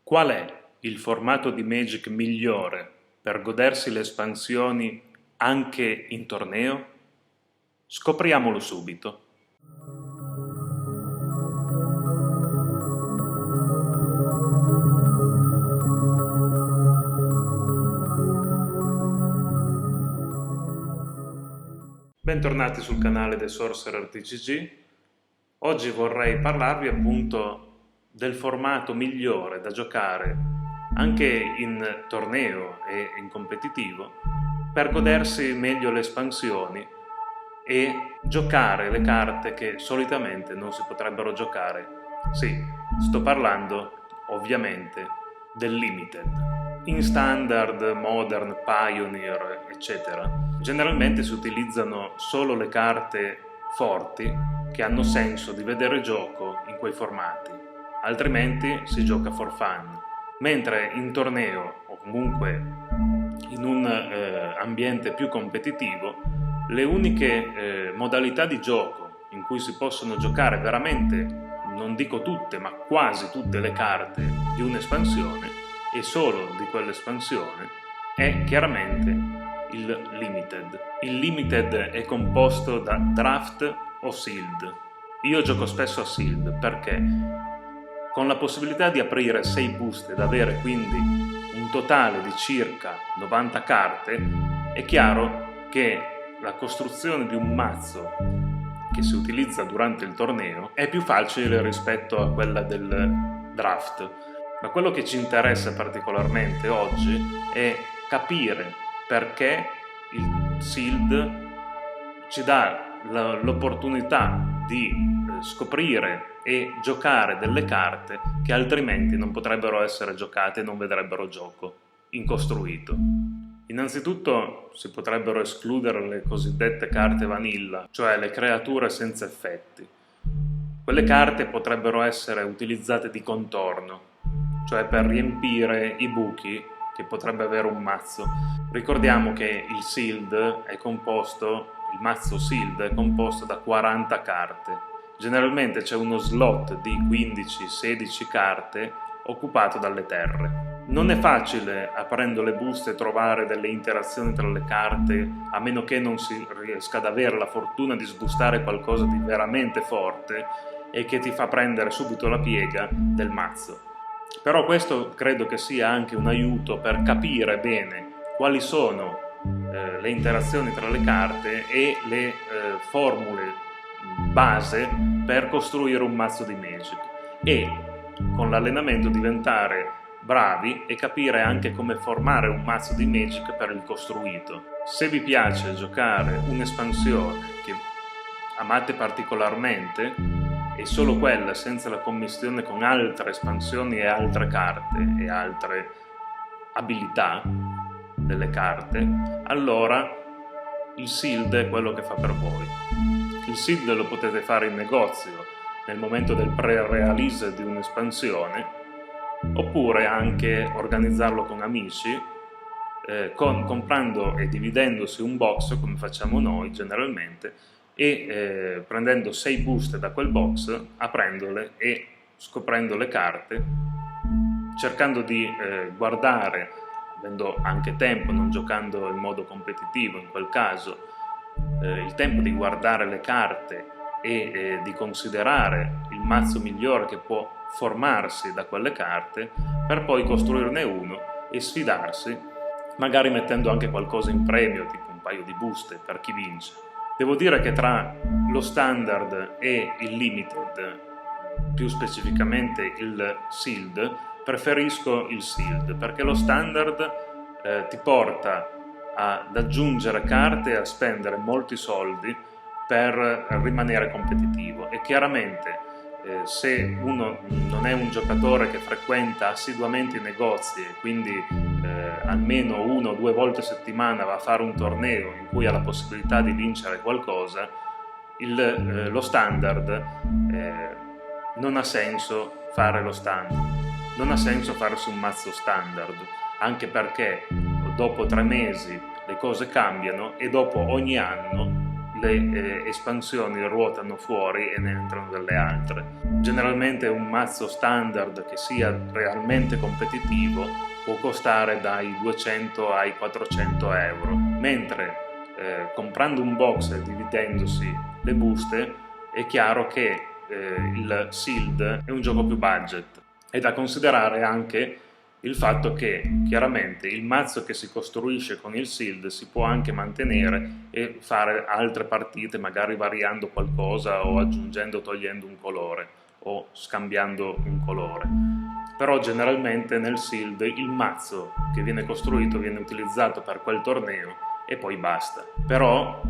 Qual è il formato di Magic migliore per godersi le espansioni anche in torneo? Scopriamolo subito. Bentornati sul canale The Sorcerer TCG. Oggi vorrei parlarvi appunto del formato migliore da giocare anche in torneo e in competitivo per godersi meglio le espansioni e giocare le carte che solitamente non si potrebbero giocare. Sì, sto parlando ovviamente del Limited. In Standard, Modern, Pioneer, eccetera, generalmente si utilizzano solo le carte forti che hanno senso di vedere gioco in quei formati, altrimenti si gioca for fun. Mentre in torneo o comunque in un ambiente più competitivo, le uniche modalità di gioco in cui si possono giocare veramente, non dico tutte, ma quasi tutte le carte di un'espansione e solo di quell'espansione, è chiaramente il Limited. Il Limited è composto da Draft o Sealed. Io gioco spesso a Sealed perché con la possibilità di aprire 6 buste ed avere quindi un totale di circa 90 carte, è chiaro che la costruzione di un mazzo che si utilizza durante il torneo è più facile rispetto a quella del draft. Ma quello che ci interessa particolarmente oggi è capire perché il Sealed ci dà l'opportunità di scoprire e giocare delle carte che altrimenti non potrebbero essere giocate e non vedrebbero gioco in costruito. Innanzitutto si potrebbero escludere le cosiddette carte vanilla, cioè le creature senza effetti. Quelle carte potrebbero essere utilizzate di contorno, cioè per riempire i buchi che potrebbe avere un mazzo. Ricordiamo che il Sealed è composto, il mazzo Sealed è composto da 40 carte. Generalmente c'è uno slot di 15-16 carte occupato dalle terre. Non è facile, aprendo le buste, trovare delle interazioni tra le carte, a meno che non si riesca ad avere la fortuna di sbustare qualcosa di veramente forte e che ti fa prendere subito la piega del mazzo. Però questo credo che sia anche un aiuto per capire bene quali sono le interazioni tra le carte e le formule base per costruire un mazzo di Magic e con l'allenamento diventare bravi e capire anche come formare un mazzo di Magic per il costruito. Se vi piace giocare un'espansione che amate particolarmente e solo quella senza la commistione con altre espansioni e altre carte e altre abilità delle carte, allora il Sealed è quello che fa per voi. Il Sealed lo potete fare in negozio nel momento del pre-release di un'espansione, oppure anche organizzarlo con amici, comprando e dividendosi un box come facciamo noi generalmente, e prendendo 6 buste da quel box, aprendole e scoprendo le carte, cercando di guardare, avendo anche tempo, non giocando in modo competitivo in quel caso, il tempo di guardare le carte e di considerare il mazzo migliore che può formarsi da quelle carte, per poi costruirne uno e sfidarsi, magari mettendo anche qualcosa in premio, tipo un paio di buste per chi vince. Devo dire che tra lo Standard e il Limited, più specificamente il Sealed, preferisco il Sealed perché lo Standard ti porta ad aggiungere carte e a spendere molti soldi per rimanere competitivo e chiaramente se uno non è un giocatore che frequenta assiduamente i negozi e quindi almeno 1 o 2 volte a settimana va a fare un torneo in cui ha la possibilità di vincere qualcosa, lo Standard non ha senso fare lo Standard, non ha senso farsi un mazzo Standard, anche perché dopo 3 mesi le cose cambiano e dopo ogni anno le espansioni ruotano fuori e ne entrano delle altre. Generalmente un mazzo standard che sia realmente competitivo può costare dai 200 ai 400 euro, mentre comprando un box e dividendosi le buste è chiaro che il sealed è un gioco più budget. È da considerare anche il fatto che chiaramente il mazzo che si costruisce con il sealed si può anche mantenere e fare altre partite, magari variando qualcosa o aggiungendo o togliendo un colore o scambiando un colore. Però generalmente nel sealed il mazzo che viene costruito viene utilizzato per quel torneo e poi basta. Però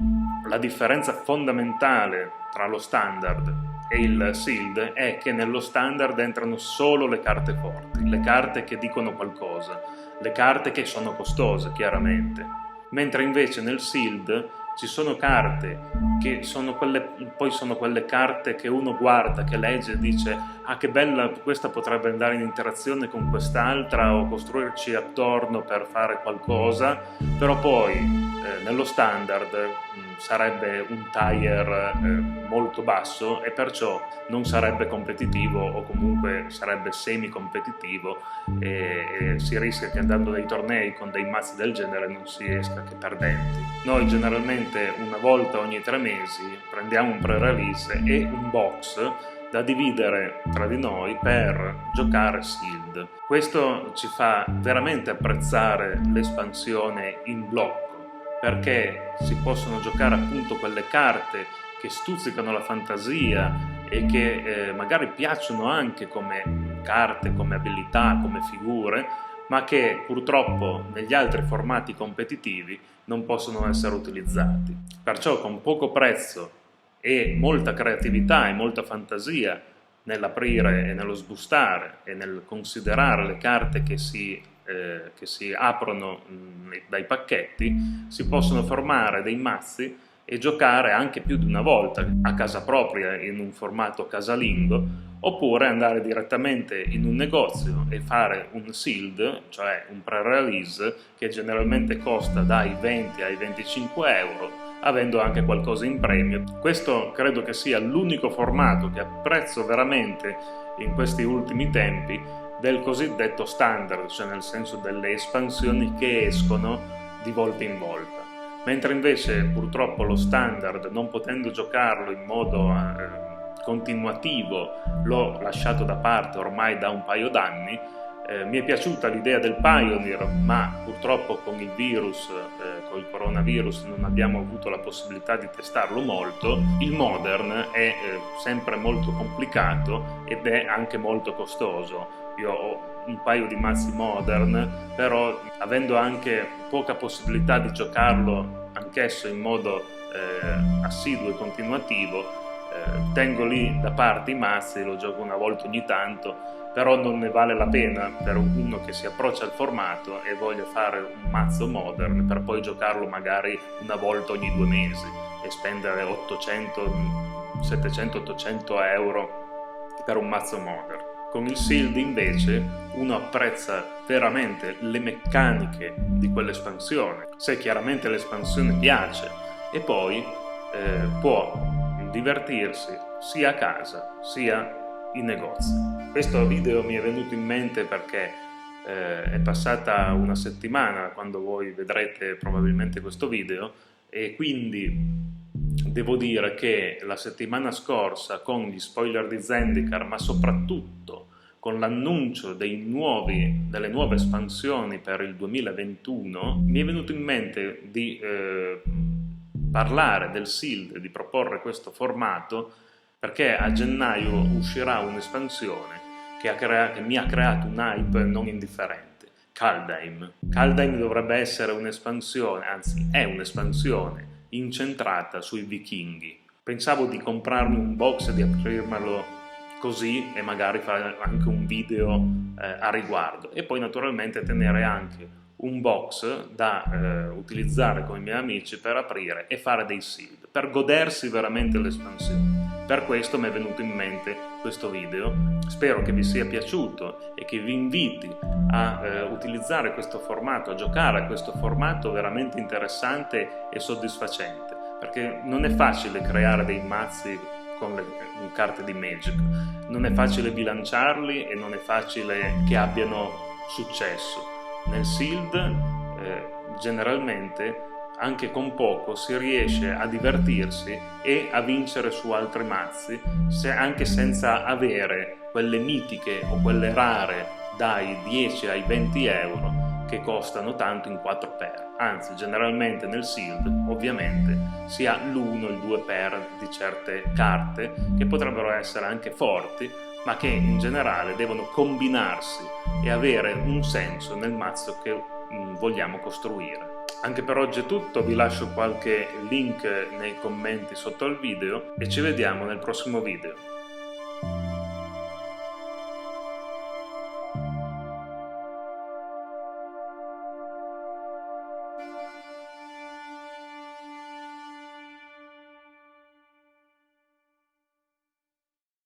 la differenza fondamentale tra lo standard e il sealed è che nello standard entrano solo le carte forti, le carte che dicono qualcosa, le carte che sono costose chiaramente, mentre invece nel sealed ci sono carte che sono quelle carte che uno guarda, che legge e dice ah che bella, questa potrebbe andare in interazione con quest'altra o costruirci attorno per fare qualcosa, però poi nello standard sarebbe un tier molto basso e perciò non sarebbe competitivo o comunque sarebbe semi competitivo e si rischia che andando nei tornei con dei mazzi del genere non si esca che perdenti. Noi generalmente una volta ogni 3 mesi prendiamo un pre-release e un box da dividere tra di noi per giocare sealed. Questo ci fa veramente apprezzare l'espansione in blocco, perché si possono giocare appunto quelle carte che stuzzicano la fantasia e che magari piacciono anche come carte, come abilità, come figure, ma che purtroppo negli altri formati competitivi non possono essere utilizzati. Perciò con poco prezzo e molta creatività e molta fantasia nell'aprire e nello sbustare e nel considerare le carte che si aprono dai pacchetti, si possono formare dei mazzi e giocare anche più di una volta a casa propria in un formato casalingo, oppure andare direttamente in un negozio e fare un sealed, cioè un pre-release che generalmente costa dai 20 ai 25 euro, avendo anche qualcosa in premio. Questo credo che sia l'unico formato che apprezzo veramente in questi ultimi tempi del cosiddetto standard, cioè nel senso delle espansioni che escono di volta in volta. Mentre invece purtroppo lo standard, non potendo giocarlo in modo continuativo, l'ho lasciato da parte ormai da un paio d'anni. Mi è piaciuta l'idea del Pioneer, ma purtroppo con il virus, col coronavirus, non abbiamo avuto la possibilità di testarlo molto. Il Modern è sempre molto complicato ed è anche molto costoso. Io ho un paio di mazzi Modern, però avendo anche poca possibilità di giocarlo anch'esso in modo assiduo e continuativo, tengo lì da parte i mazzi, lo gioco una volta ogni tanto, però non ne vale la pena per uno che si approccia al formato e voglia fare un mazzo Modern per poi giocarlo magari una volta ogni 2 mesi e spendere 700-800 euro per un mazzo Modern. Con il sealed invece uno apprezza veramente le meccaniche di quell'espansione, se chiaramente l'espansione piace, e poi può divertirsi sia a casa sia in negozio. Questo video mi è venuto in mente perché è passata una settimana quando voi vedrete probabilmente questo video e quindi devo dire che la settimana scorsa con gli spoiler di Zendikar, ma soprattutto con l'annuncio delle nuove espansioni per il 2021, mi è venuto in mente di parlare del sealed, di proporre questo formato, perché a gennaio uscirà un'espansione che mi ha creato un hype non indifferente, Kaldheim. Kaldheim dovrebbe essere un'espansione, anzi è un'espansione incentrata sui vichinghi. Pensavo di comprarmi un box e di aprirmelo così e magari fare anche un video a riguardo, e poi naturalmente tenere anche un box da utilizzare con i miei amici per aprire e fare dei sealed, per godersi veramente l'espansione. Per questo mi è venuto in mente questo video. Spero che vi sia piaciuto e che vi inviti a utilizzare questo formato, a giocare a questo formato veramente interessante e soddisfacente. perché non è facile creare dei mazzi con le carte di Magic, non è facile bilanciarli e non è facile che abbiano successo. Nel Sealed generalmente anche con poco si riesce a divertirsi e a vincere su altri mazzi, anche senza avere quelle mitiche o quelle rare dai 10 ai 20 euro che costano tanto in 4 pair. Anzi, generalmente nel Sealed ovviamente si ha l'1 e il 2 pair di certe carte che potrebbero essere anche forti, ma che in generale devono combinarsi e avere un senso nel mazzo che vogliamo costruire. Anche per oggi è tutto, vi lascio qualche link nei commenti sotto al video e ci vediamo nel prossimo video.